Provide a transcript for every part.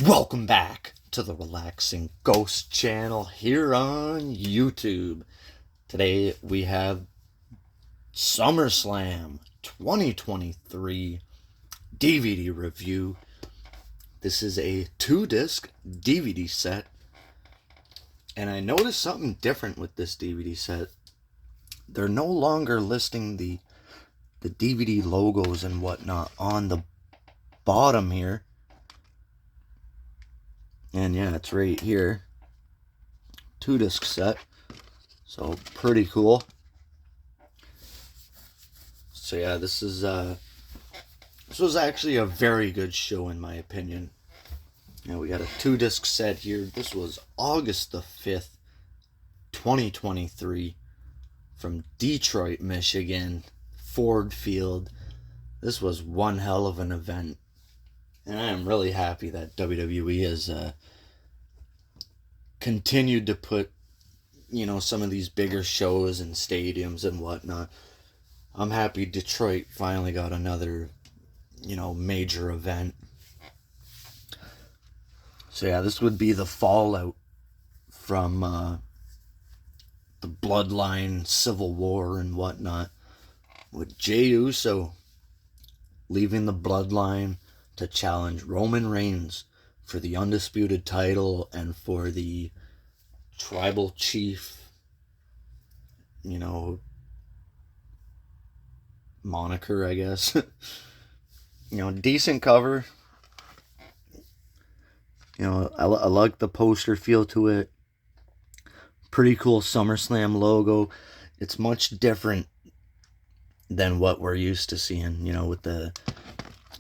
Welcome back to the Relaxing Ghost channel here on YouTube. Today we have SummerSlam 2023 DVD review. This is a 2-disc DVD set, and I noticed something different with this DVD set. They're no longer listing the DVD logos and whatnot on the bottom here. And yeah, it's right here. 2-disc set. So pretty cool. So yeah, this was actually a very good show in my opinion. Now we got a 2-disc set here. This was August the 5th, 2023 from Detroit, Michigan, Ford Field. This was one hell of an event. And I am really happy that WWE has continued to put, some of these bigger shows and stadiums and whatnot. I'm happy Detroit finally got another, major event. So yeah, this would be the fallout from the Bloodline Civil War and whatnot, with Jey Uso leaving the Bloodline to challenge Roman Reigns for the undisputed title and for the tribal chief, moniker, I guess. Decent cover. I like the poster feel to it. Pretty cool SummerSlam logo. It's much different than what we're used to seeing, with the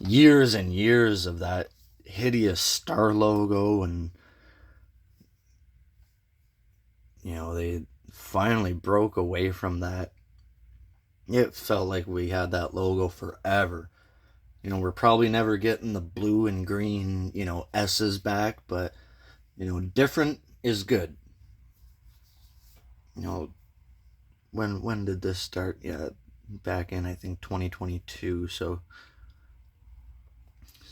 years and years of that hideous star logo, and they finally broke away from that. It felt like we had that logo forever. We're probably never getting the blue and green, S's back, but different is good. When did this start? Yeah, back in, I think, 2022. So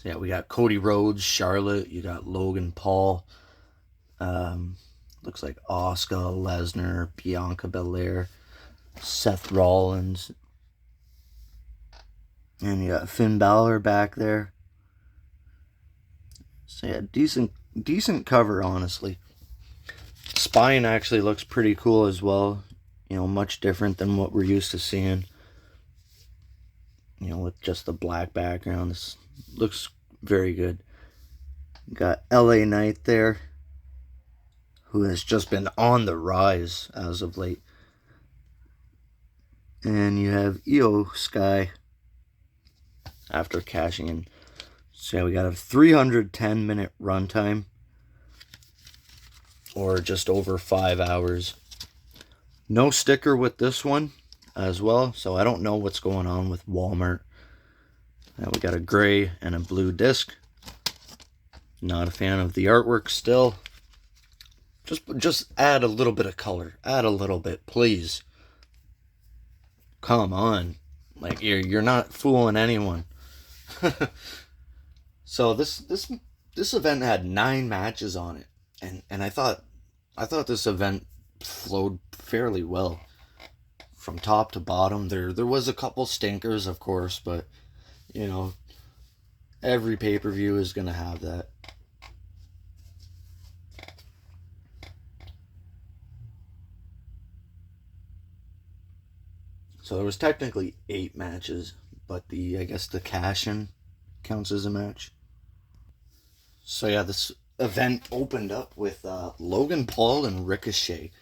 yeah, we got Cody Rhodes, Charlotte, you got Logan Paul, looks like Asuka, Lesnar, Bianca Belair, Seth Rollins, and you got Finn Balor back there. So yeah, decent cover, honestly. Spine actually looks pretty cool as well. Much different than what we're used to seeing. With just the black background. This looks very good. Got LA Knight there, who has just been on the rise as of late. And you have Io Sky after cashing in. So yeah, we got a 310-minute runtime, or just over 5 hours. No sticker with this one as well, so I don't know what's going on with Walmart. Now we got a gray and a blue disc. Not a fan of the artwork still. Just add a little bit of color. Add a little bit, please. Come on. Like, you're not fooling anyone. So this event had 9 matches on it, and I thought this event flowed fairly well from top to bottom. There was a couple stinkers, of course, but every pay-per-view is gonna have that. So there was technically 8 matches, but I guess the cash-in counts as a match. So yeah, this event opened up with Logan Paul and Ricochet.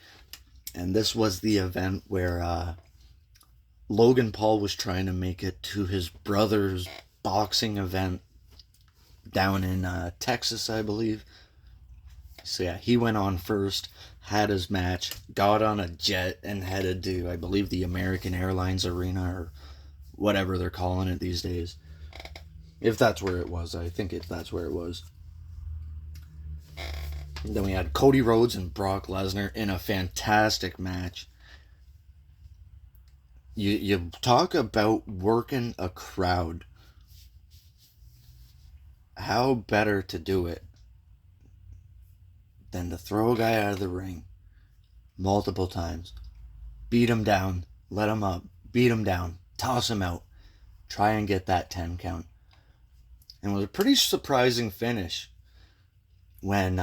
And this was the event where Logan Paul was trying to make it to his brother's boxing event down in Texas, I believe. So yeah, he went on first, had his match, got on a jet, and headed to, I believe, the American Airlines Arena, or whatever they're calling it these days. If that's where it was. I think that's where it was. And then we had Cody Rhodes and Brock Lesnar in a fantastic match. You talk about working a crowd. How better to do it than to throw a guy out of the ring multiple times. Beat him down, let him up, beat him down, toss him out, try and get that 10 count. And it was a pretty surprising finish when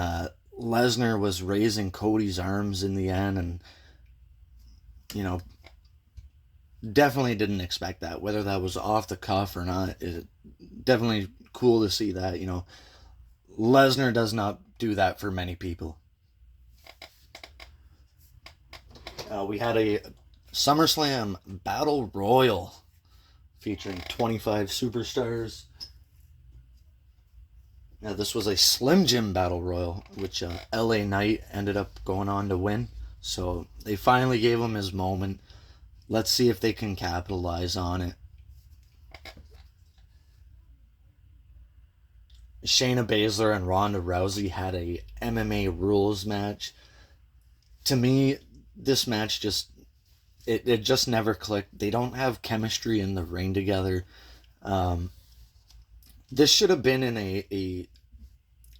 Lesnar was raising Cody's arms in the end, and definitely didn't expect that. Whether that was off the cuff or not, it definitely cool to see that. Lesnar does not do that for many people. We had a SummerSlam Battle Royal featuring 25 superstars. Now, this was a Slim Jim Battle Royal, which LA Knight ended up going on to win. So they finally gave him his moment. Let's see if they can capitalize on it. Shayna Baszler and Ronda Rousey had a MMA rules match. To me, this match it just never clicked. They don't have chemistry in the ring together. This should have been in a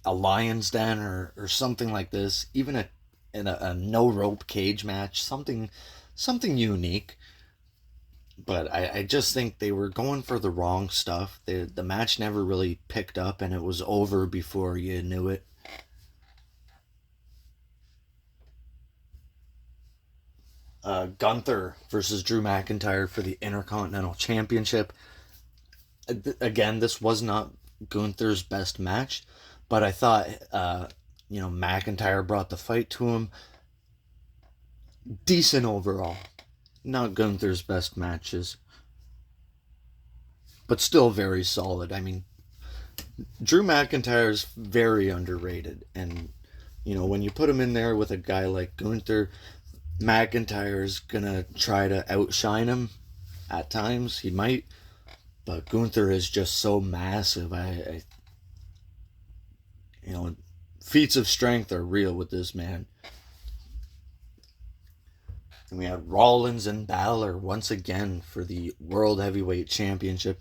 lion's den or something like this. Even in a no rope cage match, something unique. But I just think they were going for the wrong stuff. The match never really picked up, and it was over before you knew it. Gunther versus Drew McIntyre for the Intercontinental Championship. Again, this was not Gunther's best match, but I thought, McIntyre brought the fight to him. Decent overall. Not Gunther's best matches, but still very solid. I mean, Drew McIntyre is very underrated, and when you put him in there with a guy like Gunther, McIntyre's gonna try to outshine him. At times, he might, but Gunther is just so massive. Feats of strength are real with this man. And we had Rollins and Balor once again for the World Heavyweight Championship.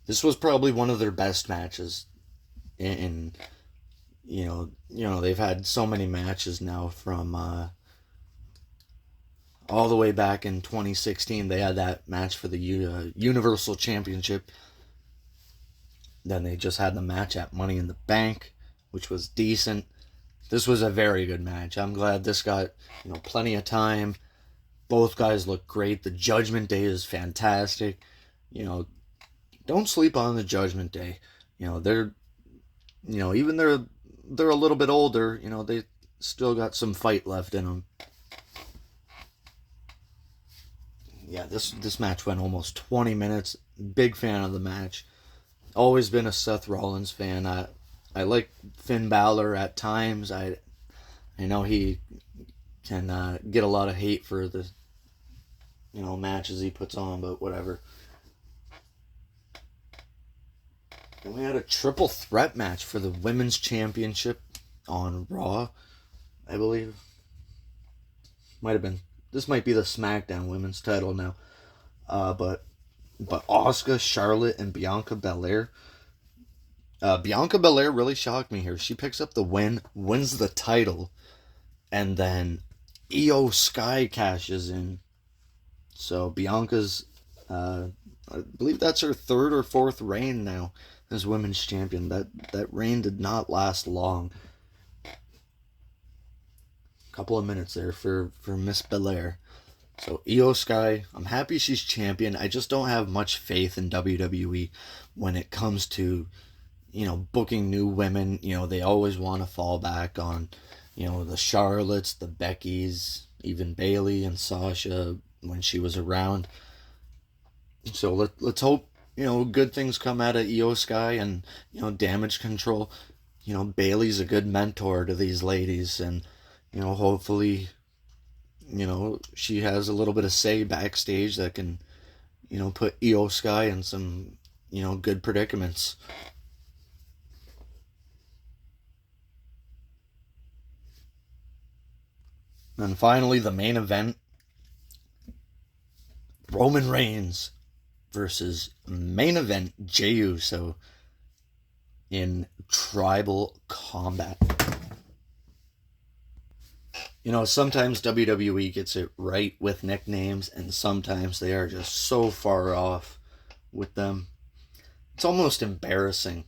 This was probably one of their best matches. And they've had so many matches now from all the way back in 2016. They had that match for the Universal Championship. Then they just had the match at Money in the Bank, which was decent. This was a very good match. I'm glad this got plenty of time. Both guys look great. The Judgment Day is fantastic. Don't sleep on the Judgment Day. They're even they're a little bit older. They still got some fight left in them. Yeah, this match went almost 20 minutes. Big fan of the match. Always been a Seth Rollins fan. I like Finn Balor at times. I know he can get a lot of hate for the matches he puts on, but whatever. And we had a triple threat match for the Women's Championship on Raw, I believe. Might have been. This might be the SmackDown Women's title now. But Asuka, Charlotte, and Bianca Belair. Bianca Belair really shocked me here. She picks up the win, wins the title, and then Io Sky cashes in. So Bianca's, I believe that's her third or fourth reign now as women's champion. That reign did not last long. Couple of minutes there for Miss Belair. So Io Sky, I'm happy she's champion. I just don't have much faith in WWE when it comes to booking new women. They always want to fall back on the Charlottes, the Beckys, even Bayley and Sasha when she was around. So let's hope good things come out of Io Sky and Damage Control. Bayley's a good mentor to these ladies, and hopefully she has a little bit of say backstage that can put Io Sky in some good predicaments. And finally, the main event, Roman Reigns versus main event Jey Uso in tribal combat. You know, sometimes WWE gets it right with nicknames, and sometimes they are just so far off with them. It's almost embarrassing.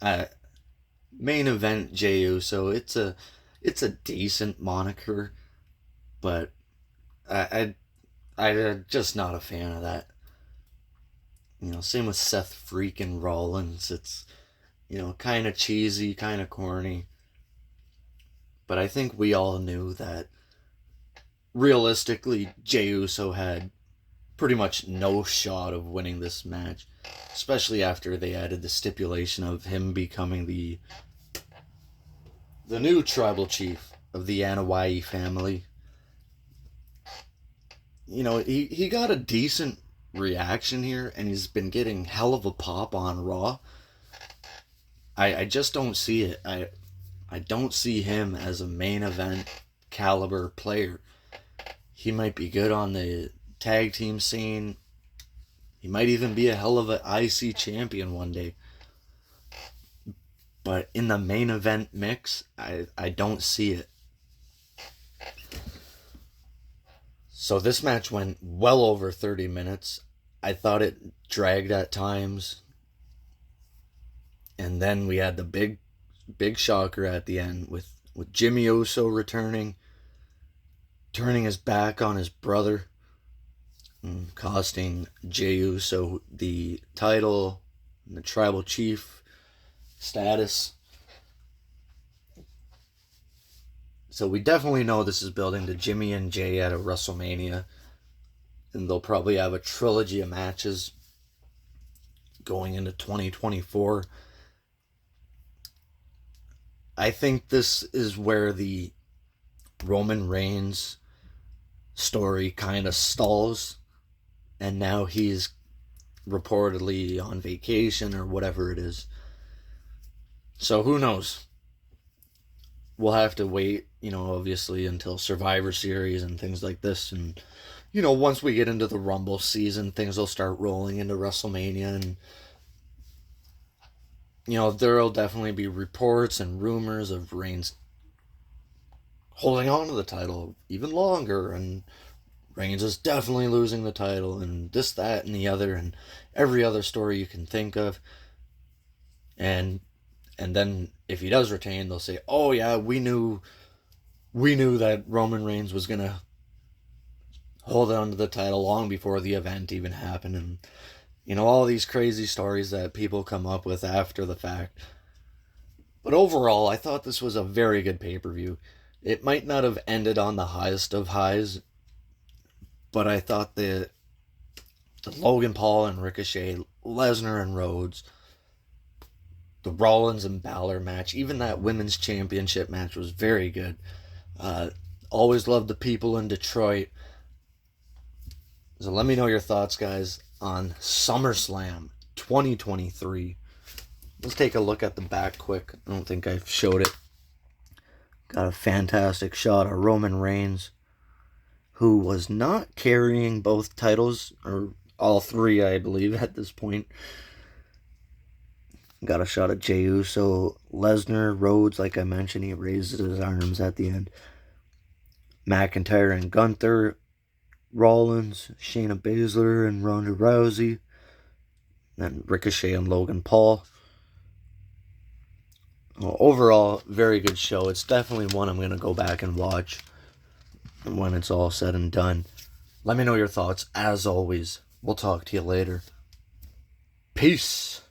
Uh, Main event Jey Uso. It's a decent moniker, but I'm just not a fan of that. You know, same with Seth freaking Rollins. It's, you know, kind of cheesy, kind of corny. But I think we all knew that realistically, Jey Uso had pretty much no shot of winning this match, especially after they added the stipulation of him becoming the new tribal chief of the Anoa'i family. You know, he got a decent reaction here, and he's been getting hell of a pop on Raw. I just don't see it. I don't see him as a main event caliber player. He might be good on the tag team scene. He might even be a hell of an IC champion one day. But in the main event mix, I don't see it. So this match went well over 30 minutes. I thought it dragged at times. And then we had the big shocker at the end with Jimmy Uso returning, turning his back on his brother, and costing Jey Uso the title and the tribal chief status. So we definitely know this is building to Jimmy and Jay at a WrestleMania. And they'll probably have a trilogy of matches going into 2024. I think this is where the Roman Reigns story kind of stalls. And now he's reportedly on vacation or whatever it is. So who knows? We'll have to wait, you know, obviously until Survivor Series and things like this. And, you know, once we get into the Rumble season, things will start rolling into WrestleMania. And, you know, there will definitely be reports and rumors of Reigns holding on to the title even longer. And Reigns is definitely losing the title. And this, that, and the other. And every other story you can think of. And then if he does retain, they'll say, "Oh yeah, we knew that Roman Reigns was gonna hold on to the title long before the event even happened." And you know, all these crazy stories that people come up with after the fact. But overall, I thought this was a very good pay-per-view. It might not have ended on the highest of highs, but I thought the Logan Paul and Ricochet, Lesnar and Rhodes, the Rollins and Balor match, even that women's championship match was very good. Always loved the people in Detroit. So let me know your thoughts, guys, on SummerSlam 2023. Let's take a look at the back quick. I don't think I've showed it. Got a fantastic shot of Roman Reigns, who was not carrying both titles, or all three, I believe, at this point. Got a shot at Jey Uso, Lesnar, Rhodes, like I mentioned, he raises his arms at the end. McIntyre and Gunther, Rollins, Shayna Baszler and Ronda Rousey, then Ricochet and Logan Paul. Well, overall, very good show. It's definitely one I'm going to go back and watch when it's all said and done. Let me know your thoughts. As always, we'll talk to you later. Peace.